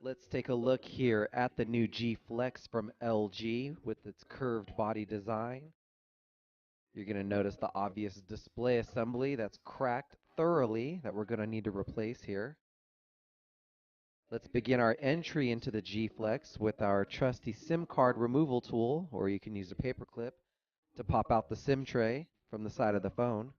Let's take a look here at the new G Flex from LG with its curved body design. You're going to notice the obvious display assembly that's cracked thoroughly that we're going to need to replace here. Let's begin our entry into the G Flex with our trusty SIM card removal tool, or you can use a paper clip to pop out the SIM tray from the side of the phone.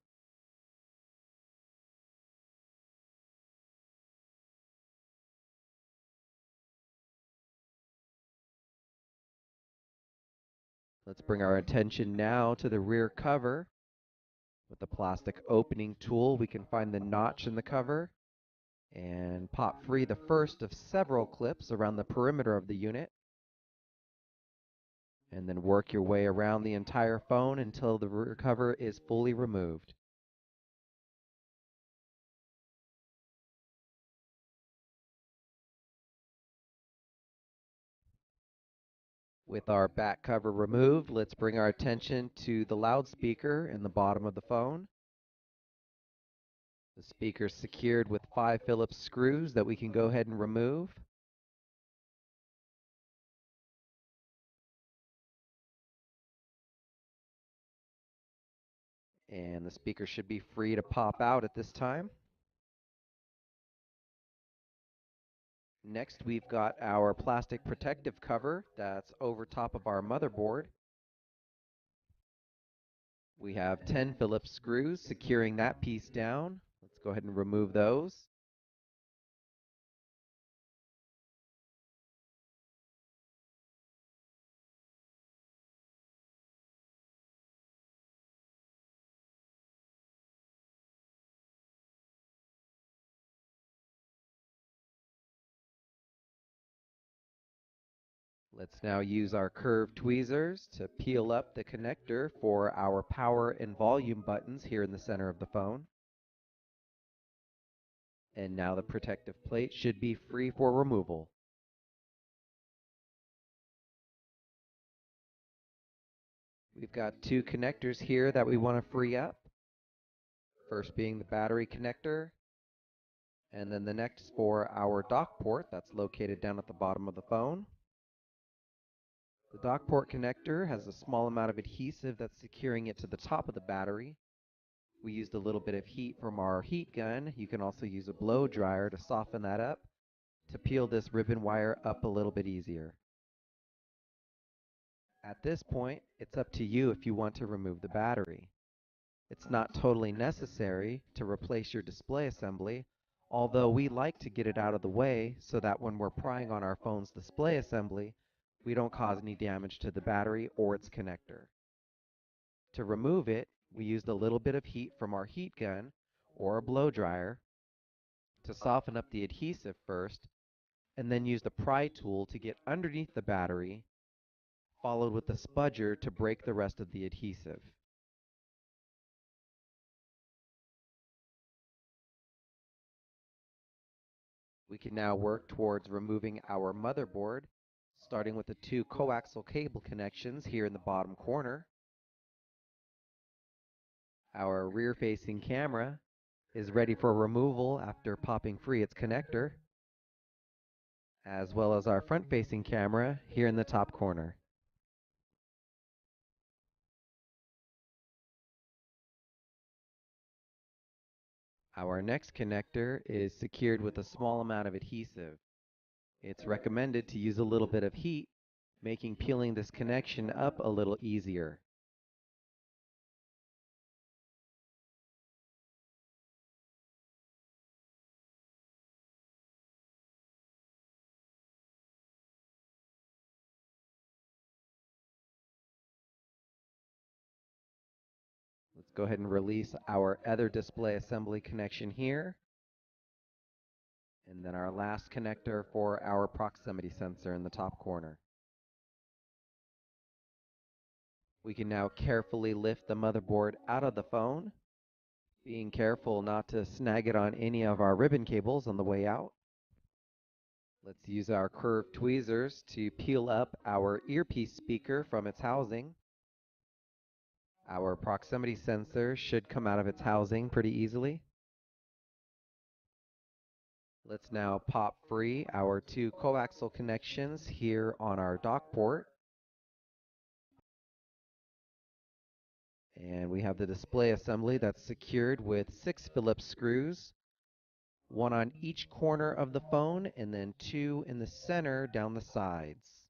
Let's bring our attention now to the rear cover. With the plastic opening tool, we can find the notch in the cover and pop free the first of several clips around the perimeter of the unit, and then work your way around the entire phone until the rear cover is fully removed. With our back cover removed, let's bring our attention to the loudspeaker in the bottom of the phone. The speaker is secured with 5 Phillips screws that we can go ahead and remove. And the speaker should be free to pop out at this time. Next, we've got our plastic protective cover that's over top of our motherboard. We have 10 Phillips screws securing that piece down. Let's go ahead and remove those. Let's now use our curved tweezers to peel up the connector for our power and volume buttons here in the center of the phone. And now the protective plate should be free for removal. We've got 2 connectors here that we want to free up. First being the battery connector, and then the next for our dock port that's located down at the bottom of the phone. The dock port connector has a small amount of adhesive that's securing it to the top of the battery. We used a little bit of heat from our heat gun. You can also use a blow dryer to soften that up to peel this ribbon wire up a little bit easier. At this point, it's up to you if you want to remove the battery. It's not totally necessary to replace your display assembly, although we like to get it out of the way so that when we're prying on our phone's display assembly, we don't cause any damage to the battery or its connector. To remove it, we used a little bit of heat from our heat gun or a blow dryer to soften up the adhesive first, and then use the pry tool to get underneath the battery, followed with the spudger to break the rest of the adhesive. We can now work towards removing our motherboard, starting with the 2 coaxial cable connections here in the bottom corner. Our rear-facing camera is ready for removal after popping free its connector, as well as our front-facing camera here in the top corner. Our next connector is secured with a small amount of adhesive. It's recommended to use a little bit of heat, making peeling this connection up a little easier. Let's go ahead and release our other display assembly connection here. And then our last connector for our proximity sensor in the top corner. We can now carefully lift the motherboard out of the phone, being careful not to snag it on any of our ribbon cables on the way out. Let's use our curved tweezers to peel up our earpiece speaker from its housing. Our proximity sensor should come out of its housing pretty easily. Let's now pop free our two coaxial connections here on our dock port. And we have the display assembly that's secured with 6 Phillips screws, one on each corner of the phone and then 2 in the center down the sides.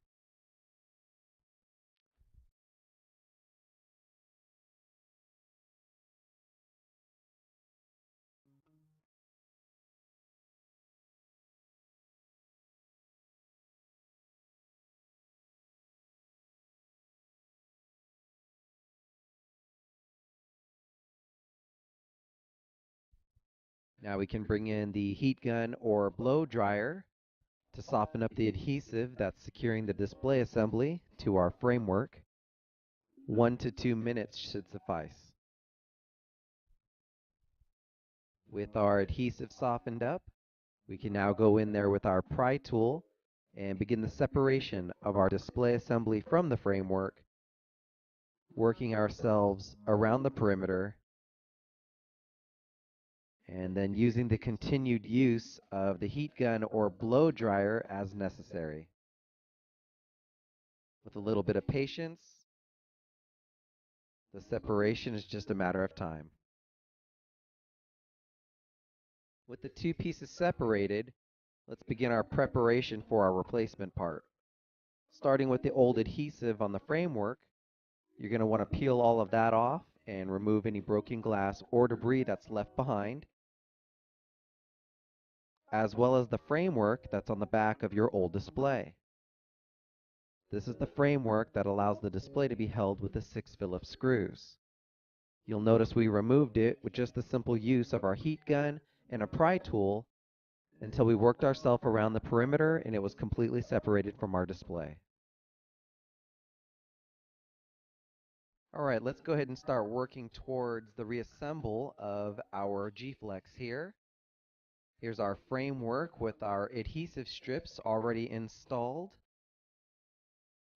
Now we can bring in the heat gun or blow dryer to soften up the adhesive that's securing the display assembly to our framework. 1 to 2 minutes should suffice. With our adhesive softened up, we can now go in there with our pry tool and begin the separation of our display assembly from the framework, working ourselves around the perimeter, and then using the continued use of the heat gun or blow dryer as necessary. With a little bit of patience, the separation is just a matter of time. With the two pieces separated, let's begin our preparation for our replacement part. Starting with the old adhesive on the framework, you're going to want to peel all of that off and remove any broken glass or debris that's left behind, as well as the framework that's on the back of your old display. This is the framework that allows the display to be held with the 6 Phillips screws. You'll notice we removed it with just the simple use of our heat gun and a pry tool until we worked ourselves around the perimeter and it was completely separated from our display. All right, let's go ahead and start working towards the reassemble of our G-Flex here. Here's our framework with our adhesive strips already installed.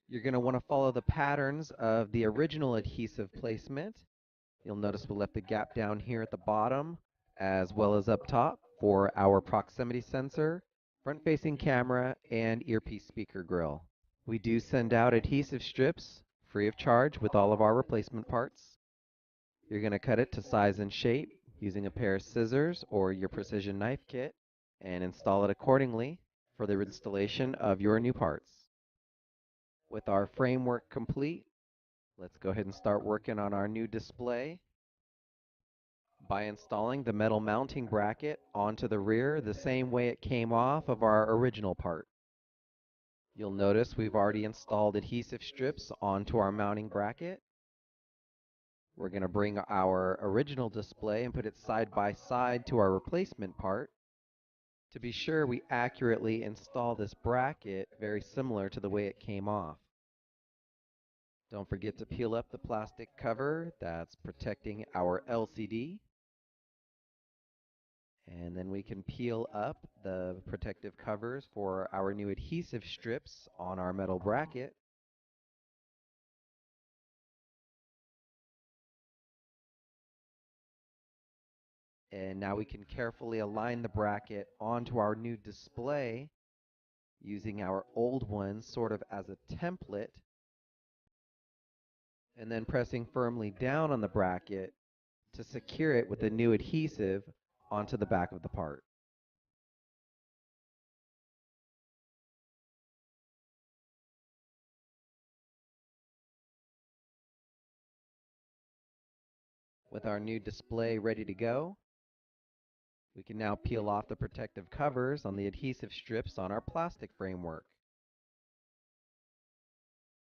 You're going to want to follow the patterns of the original adhesive placement. You'll notice we left the gap down here at the bottom as well as up top for our proximity sensor, front-facing camera, and earpiece speaker grill. We do send out adhesive strips free of charge with all of our replacement parts. You're going to cut it to size and shape using a pair of scissors or your precision knife kit and install it accordingly for the installation of your new parts. With our framework complete, let's go ahead and start working on our new display by installing the metal mounting bracket onto the rear the same way it came off of our original part. You'll notice we've already installed adhesive strips onto our mounting bracket. We're going to bring our original display and put it side by side to our replacement part to be sure we accurately install this bracket very similar to the way it came off. Don't forget to peel up the plastic cover that's protecting our LCD. And then we can peel up the protective covers for our new adhesive strips on our metal bracket. And now we can carefully align the bracket onto our new display using our old one sort of as a template, and then pressing firmly down on the bracket to secure it with the new adhesive onto the back of the part. With our new display ready to go, we can now peel off the protective covers on the adhesive strips on our plastic framework.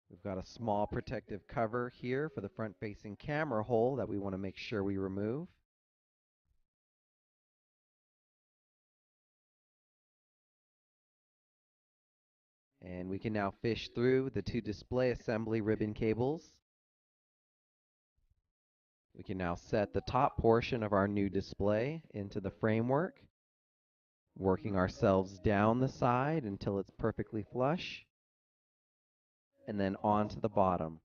We've got a small protective cover here for the front-facing camera hole that we want to make sure we remove. And we can now fish through the two display assembly ribbon cables. We can now set the top portion of our new display into the framework, working ourselves down the side until it's perfectly flush, and then onto the bottom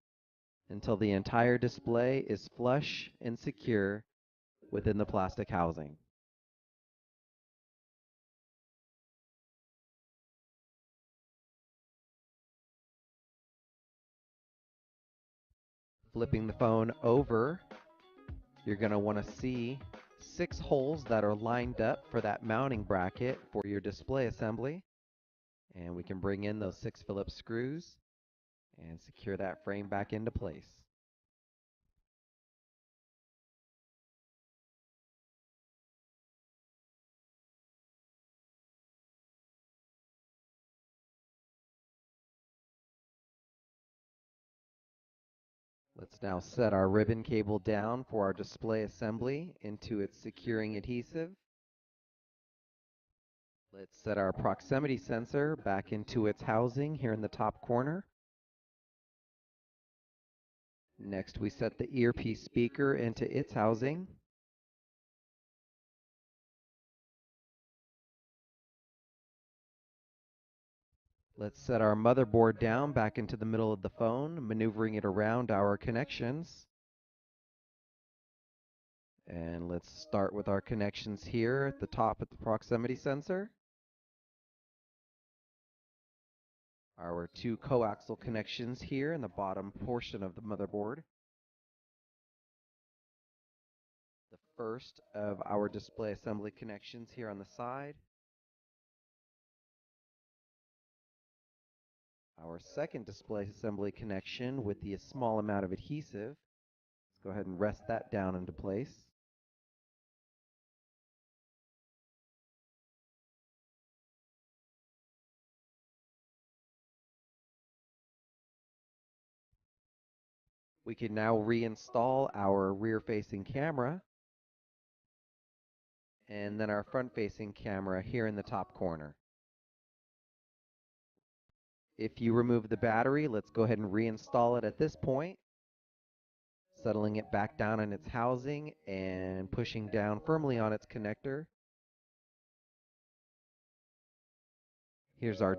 until the entire display is flush and secure within the plastic housing. Flipping the phone over, you're going to want to see 6 holes that are lined up for that mounting bracket for your display assembly. And we can bring in those 6 Phillips screws and secure that frame back into place. Let's now set our ribbon cable down for our display assembly into its securing adhesive. Let's set our proximity sensor back into its housing here in the top corner. Next, we set the earpiece speaker into its housing. Let's set our motherboard down back into the middle of the phone, maneuvering it around our connections. And let's start with our connections here at the top of the proximity sensor. Our 2 coaxial connections here in the bottom portion of the motherboard. The first of our display assembly connections here on the side. Our second display assembly connection with the small amount of adhesive. Let's go ahead and rest that down into place. We can now reinstall our rear-facing camera and then our front-facing camera here in the top corner. If you remove the battery, let's go ahead and reinstall it at this point, settling it back down in its housing and pushing down firmly on its connector. Here's our